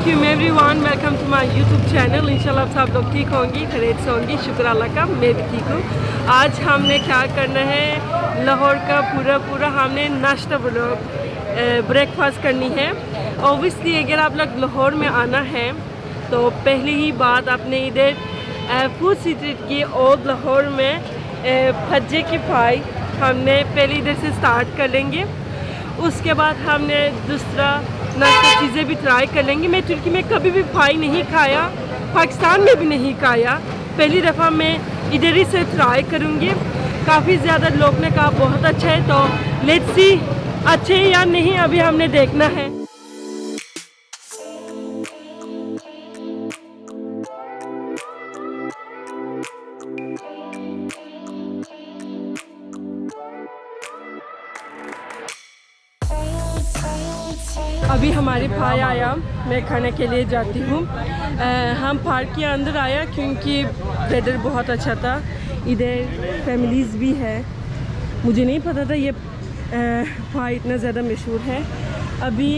वालेकुम everyone, welcome to my YouTube channel. इंशाल्लाह आप सब लोग ठीक होंगी, खैरियत से होंगी। शुक्र अल्लाह का, मैं भी ठीक हूँ। आज हमने क्या करना है, लाहौर का पूरा हमने नाश्ता ब्रेकफास्ट करनी है। ऑब्वियसली अगर आप लोग लाहौर में आना है तो पहली ही बात आपने इधर फूड स्ट्रीट की ओल्ड लाहौर में भज्जे की पाई हमने पहले इधर से स्टार्ट कर लेंगे। उसके बाद हमने दूसरा नाश्ता चीज़ें भी ट्राई कर लेंगे। मैं तुर्की में कभी भी पाई नहीं खाया, पाकिस्तान में भी नहीं खाया, पहली दफ़ा मैं इधर ही से ट्राई करूँगी। काफ़ी ज़्यादा लोग ने कहा बहुत अच्छा है, तो लेट्स सी अच्छे है या नहीं अभी हमने देखना है। अभी हमारे भाई आया, मैं खाने के लिए जाती हूँ। हम पार्क के अंदर आया क्योंकि वेदर बहुत अच्छा था। इधर फैमिलीज़ भी है, मुझे नहीं पता था ये भाई इतना ज़्यादा मशहूर है। अभी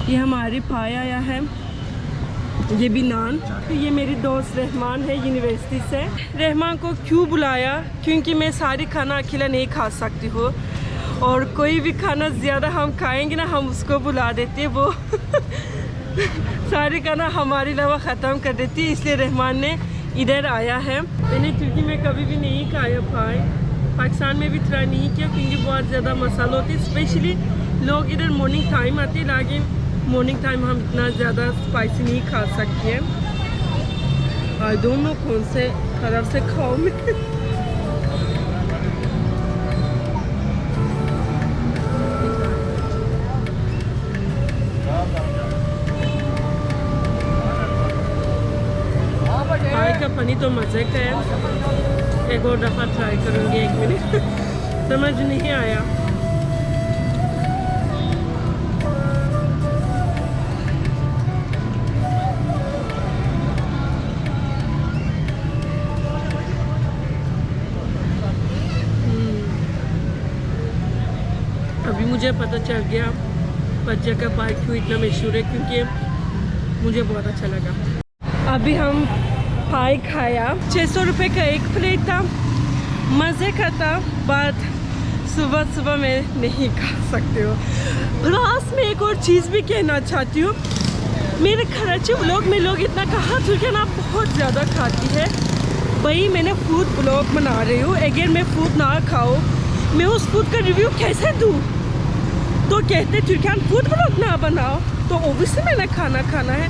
ये हमारे भाई आया है, ये भी नान। ये मेरी दोस्त रहमान है यूनिवर्सिटी से। रहमान को क्यों बुलाया, क्योंकि मैं सारी खाना अकेला नहीं खा सकती हूँ, और कोई भी खाना ज़्यादा हम खाएंगे ना हम उसको बुला देते हैं, वो सारी खाना हमारे अलावा ख़त्म कर देती है। इसलिए रहमान ने इधर आया है। मैंने तुर्की में कभी भी नहीं खाया भाई, पाकिस्तान में भी ट्राई नहीं किया क्योंकि बहुत ज़्यादा मसाले होते हैं। स्पेशली लोग इधर मॉर्निंग टाइम आते हैं, लेकिन मॉर्निंग टाइम हम इतना ज़्यादा स्पाइसी नहीं खा सकते हैं। और दोनों कौन से तरफ से खाओ मैं का पानी तो मज़े का है। एक और दफ़ा ट्राई करूँगी, 1 मिनट समझ नहीं आया। अभी मुझे पता चल गया भज्जे का पाई क्यों इतना मशहूर है, क्योंकि मुझे बहुत अच्छा लगा। अभी हम पाई खाया, 600 रुपये का एक प्लेट था, मज़े का था। बात सुबह में नहीं खा सकते हो। प्लस में एक और चीज़ भी कहना चाहती हूँ, मेरे कराची ब्लॉग में लोग इतना कहा तुर्की ना बहुत ज़्यादा खाती है। भाई मैंने फूड ब्लॉग बना रही हूँ, अगर मैं फूड ना खाऊँ मैं उस फूड का रिव्यू कैसे दूँ? तो कहते तुर्कियान फूड ब्लॉग ना बनाओ, तो ओबियसली मैंने खाना है।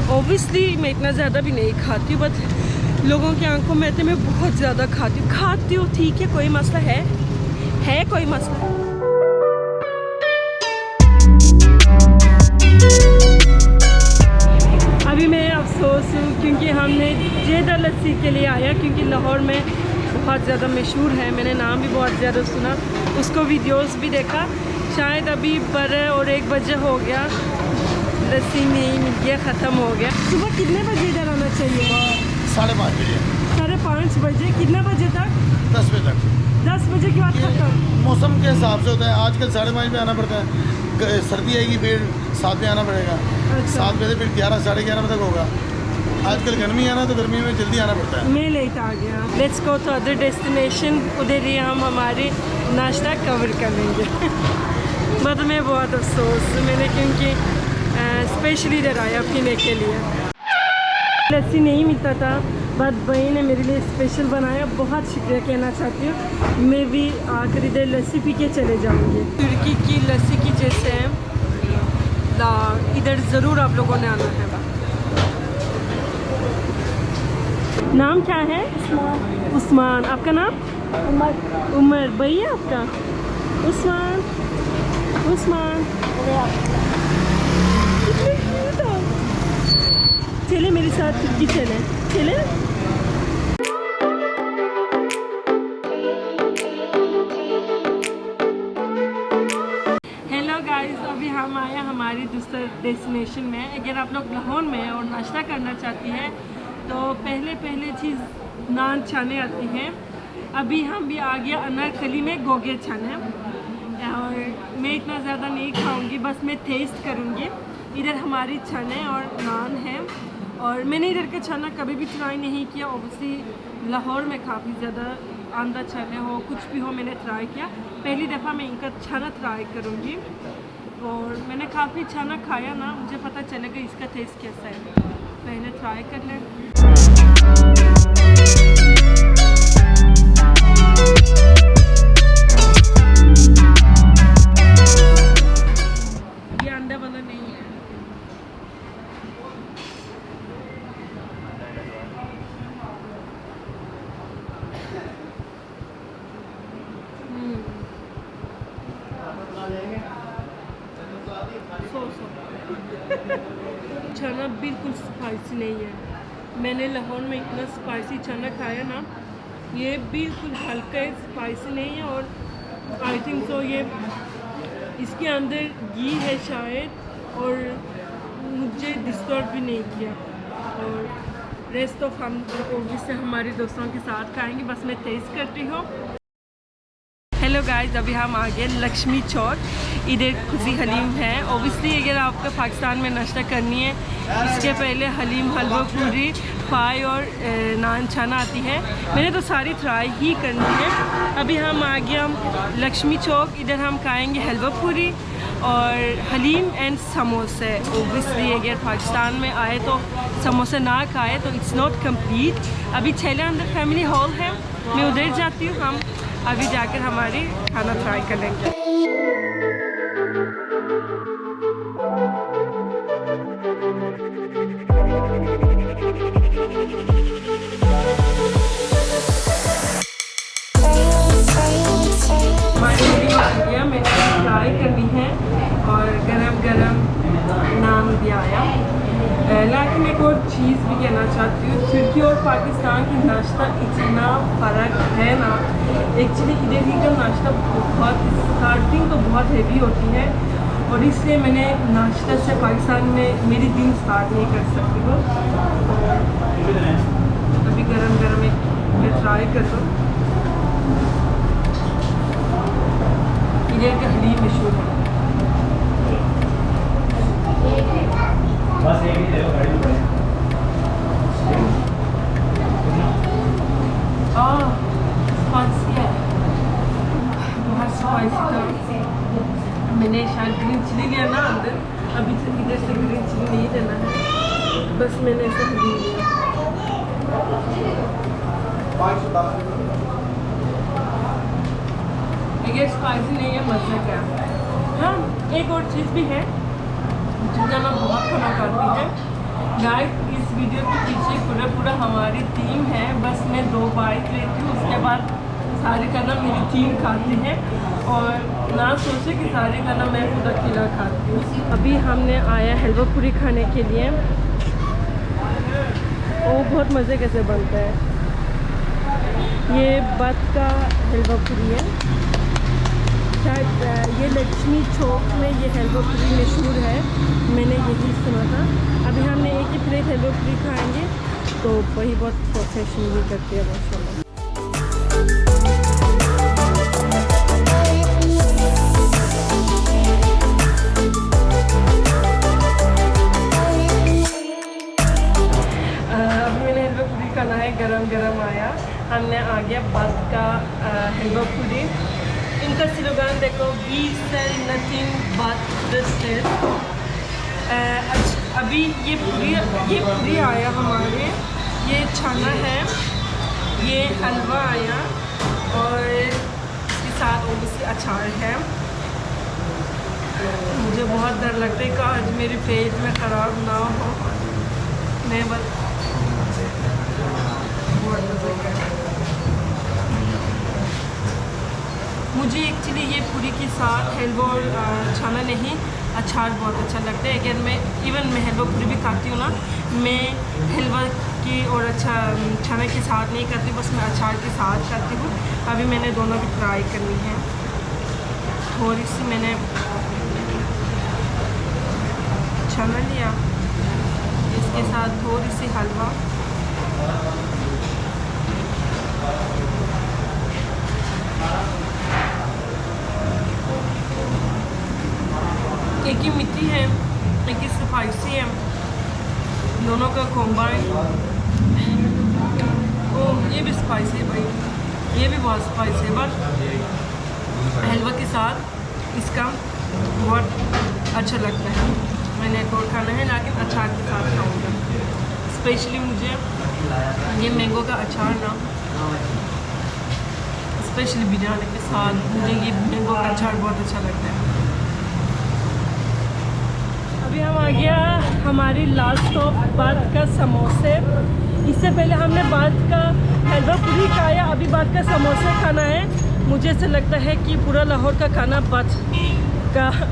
ओबियसली मैं इतना ज़्यादा भी नहीं खाती हूँ, बट लोगों की आंखों में तो मैं बहुत ज़्यादा खाती हूँ। ठीक है, कोई मसला है कोई मसला। अभी मैं अफसोस हूँ क्योंकि हमने जेदा लस्सी के लिए आया, क्योंकि लाहौर में बहुत ज़्यादा मशहूर है। मैंने नाम भी बहुत ज़्यादा सुना, उसको वीडियोस भी देखा। शायद अभी 12 और 1 बजे हो गया, लस्सी नहीं मिल गया, ख़त्म हो गया। सुबह कितने बजे इधर आना चाहिए? 5:30 बजे। 5:30 बजे? कितने बजे तक? 10 बजे तक। 10 बजे के बाद खत्म? मौसम के हिसाब से होता है। आजकल 5:30 में आना पड़ता है, सर्दी आएगी फिर 7 में आना पड़ेगा। अच्छा। 7 बजे फिर 11 साढ़े 11 तक होगा। आजकल गर्मी आना तो गर्मी में जल्दी आना पड़ता है। मैं लेट आ गया। Let's go to other destination, उधर ही हम हमारे नाश्ता कवर कर लेंगे। मतलब मैं बहुत अफसोस मैंने, क्योंकि स्पेशली इधर आया पीने के लिए। लस्सी नहीं मिलता था, बट भाई ने मेरे लिए स्पेशल बनाया। बहुत शुक्रिया कहना चाहती हूँ। मैं भी आकर इधर लस्सी पी के चले जाऊँगी। तुर्की की लस्सी की जैसे इधर ज़रूर आप लोगों ने आना है। नाम क्या है? उस्मान। आपका नाम? उमर। भैया आपका? उस्मान। चले मेरे साथ तुर्की चले। हेलो गाइस, अभी हम आए हमारी दूसरे डेस्टिनेशन में। अगर आप लोग लाहौर में और नाश्ता करना चाहती हैं तो पहले चीज़ नान छाने आती हैं। अभी हम भी आ गया अनारकली में गोगे छाने, और मैं इतना ज़्यादा नहीं खाऊंगी, बस मैं टेस्ट करूंगी। इधर हमारी चने और नान है। और मैंने इधर का चना कभी भी ट्राई नहीं किया। ऑब्वियसली लाहौर में काफ़ी ज़्यादा आंदा चने हो कुछ भी हो मैंने ट्राई किया। पहली दफ़ा मैं इनका चना ट्राई करूँगी और मैंने काफ़ी चना खाया ना, मुझे पता चलेगा इसका टेस्ट कैसा है। पहले ट्राई कर लें। ये अंडा वाला नहीं है। चना बिल्कुल स्पाइसी नहीं है। मैंने लाहौर में इतना स्पाइसी चना खाया ना, ये बिल्कुल हल्का है, स्पाइसी नहीं है। और आई थिंक सो ये इसके अंदर घी है शायद, और मुझे डिस्टर्ब भी नहीं किया। और रेस्ट ऑफ हम ओबियसली हमारे दोस्तों के साथ खाएंगे। बस मैं टेस्ट करती हूँ। हेलो गाइस, अभी हम आ गए लक्ष्मी चौक। इधर खुशी हलीम है। ओबियसली अगर आपको पाकिस्तान में नाश्ता करनी है, इसके पहले हलीम, हलवा पूरी, पाई और नान चना आती है। मैंने तो सारी ट्राई ही करनी है। अभी हम आ गए हम लक्ष्मी चौक। इधर हम खाएंगे हलवा पूरी और हलीम एंड समोसे। ओबियसली अगर पाकिस्तान में आए तो समोसे ना खाए तो इट्स नॉट कंप्लीट। अभी छेले अंदर फैमिली हॉल है, मैं उधर जाती हूँ। हम अभी जाकर हमारी खाना ट्राई कर लेंगे। मैंने ट्राई करनी है और गरम गरम नान भी आया। लेकिन एक और चीज़ भी कहना चाहती हूँ, तुर्की और पाकिस्तान की नाश्ता इतना फ़र्क है ना। एक्चुअली इधर ही का नाश्ता बहुत स्टार्टिंग तो बहुत हेवी होती है, और इसलिए मैंने नाश्ता से पाकिस्तान में मेरी दिन स्टार्ट नहीं कर सकती हूँ। अभी गरम गरम एक मैं ट्राई कर दूँ। इधर का हलीम मशहूर है। स्पाइसी है, बहुत स्पाइसी था। मैंने शायद ग्रीन चिली लिया ना अंदर, अभी से इधर से ग्रीन चिली नहीं देना है, बस मैंने ऐसा हलीम लिया। ये स्पाइसी नहीं है, मज़े का। हाँ, एक और चीज़ भी है जितना मैं बहुत खाना खाती है। गाइस, इस वीडियो के पीछे पूरा हमारी टीम है। बस मैं 2 बाइट लेती हूँ, उसके बाद सारे खाना मेरी टीम खाती है, और ना सोचे कि सारे खाना मैं खुद अकेला खाती हूँ। अभी हमने आया हलवा पूरी खाने के लिए। वो बहुत मज़े कैसे बनता है। ये बत का हलवा पूरी है। शायद ये लक्ष्मी चौक में ये हलवा पूरी मशहूर है, मैंने यही सुना था। अभी हमने एक ही प्लेट हलवा पूरी खाएंगे, तो वही बहुत प्रोफेशनल भी करती है माशाल्लाह। अभी मैंने हलवा पूरी खाना है, गरम गरम आया। हमने आ गया बत का हलवा पूरी। इनका स्लोगन देखो, we sell nothing but the sale. अभी ये पूरी आया हमारे, ये छाना है, ये हलवा आया, और इसके साथ ओबियसली अचार है। मुझे बहुत डर लगता है कि आज मेरे पेट में ख़राब ना हो। मैं बस मुझे एक्चुअली ये पूरी के साथ हलवा और छाना नहीं, अचार बहुत अच्छा लगता है। अगर मैं हलवा पूरी भी खाती हूँ ना, मैं हलवा की और छाना के साथ नहीं करती, बस मैं अचार के साथ करती हूँ। अभी मैंने दोनों भी ट्राई करनी है। थोड़ी सी मैंने छाना लिया, इसके साथ थोड़ी सी हलवा। एक ही मिट्टी है, एक ही खाएंगे दोनों का कॉम्बाइन। ओह ये भी स्पाइसी है भाई, ये भी बहुत स्पाइसी है, बट हलवा के साथ इसका बहुत अच्छा लगता है। मैंने एक और खाना है लेकिन अचार के साथ खाऊंगा। स्पेशली मुझे ये मैंगो का अचार ना, स्पेशली बिरयानी के साथ मुझे ये मैंगो का अचार बहुत अच्छा लगता है। अभी हम आ गया हमारी लास्ट स्टॉप बाद का समोसे। इससे पहले हमने बाद का हलवा पूरी खाया, अभी बाद का समोसे खाना है। मुझे ऐसा लगता है कि पूरा लाहौर का खाना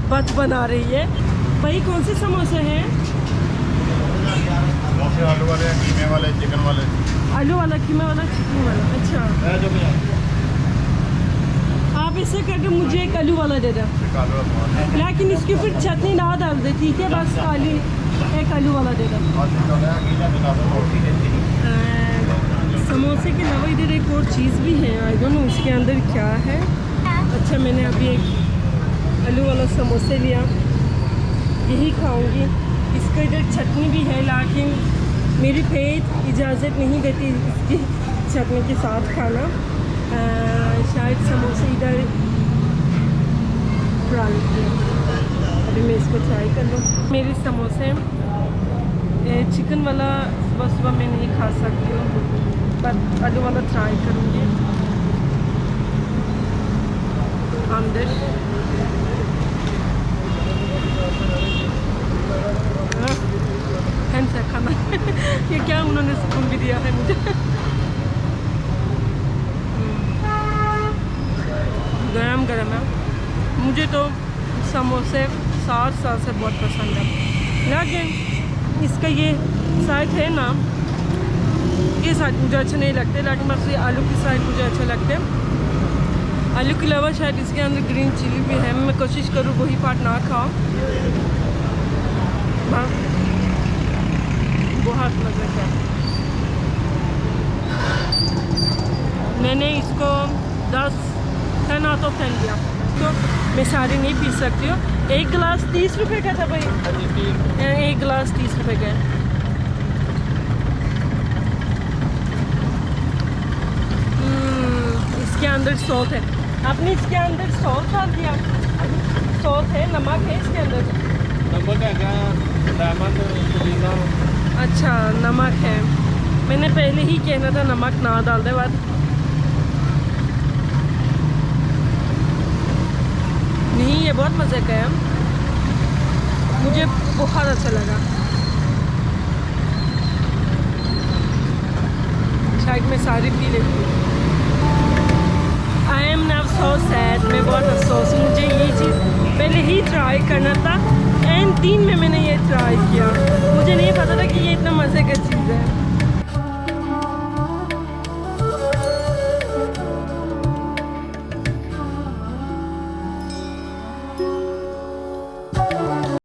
बच बना रही है। भाई कौन से समोसे हैं? समोसे आलू वाले, कीमे वाले, चिकन वाले। आलू वाला, कीमा वाला, चिकन वाला। अच्छा आप इससे करके मुझे एक आलू वाला दे दो, लेकिन इसके ऊपर चटनी ना डाल दे, ठीक है? बस खाली एक आलू वाला दे दो। समोसे के अलावा इधर एक और चीज़ भी है, आई डोंट नो उसके अंदर क्या है। अच्छा मैंने अभी एक आलू वाला समोसे लिया, यही खाऊंगी। इसका इधर चटनी भी है लेकिन मेरी पेट इजाज़त नहीं देती इसकी चटनी के साथ खाना। शायद समोसे इधर फ्राई किए, अभी मैं इसको ट्राई कर लूँ। मेरे समोसे चिकन वाला सुबह सुबह मैं नहीं खा सकती हूँ, पर आलू वाला ट्राई करूँगी। अंदर से खाना ये क्या उन्होंने स्पून भी दिया है मुझे। गरम गरम है। मुझे तो समोसे साथ से बहुत पसंद है, लेकिन इसका ये साइड है ना, ये साइड मुझे अच्छा नहीं लगते, लेकिन बस ये आलू की साइड मुझे अच्छा लगते हैं। आलू के अलावा शायद इसके अंदर ग्रीन चिली भी है, मैं कोशिश करूँ वही पार्ट ना खाओ। बहुत मज़े का। मैंने इसको 10 आउट ऑफ 10 दिया, तो मैं सारी नहीं पी सकती हूँ। एक गिलास 30 रुपये का था भाई, एक गिलास 30 रुपये का है। इसके अंदर सॉल्ट है, आपने इसके अंदर सॉल्ट डाल दिया? सॉल्ट है, नमक है इसके अंदर? नमक है, लेमन, पुदीना। अच्छा नमक है, मैंने पहले ही कहना था नमक ना डाल दे। बात नहीं, ये बहुत मज़े का है, मुझे बहुत अच्छा लगा। शायद मैं सारी पी लेती हूँ। I am now so sad, मैं बहुत अफसोस, मुझे ये चीज़ पहले ही ट्राई करना था एंड 3 में मैंने ये ट्राई किया। मुझे नहीं पता था कि ये इतना मज़े का चीज़ है।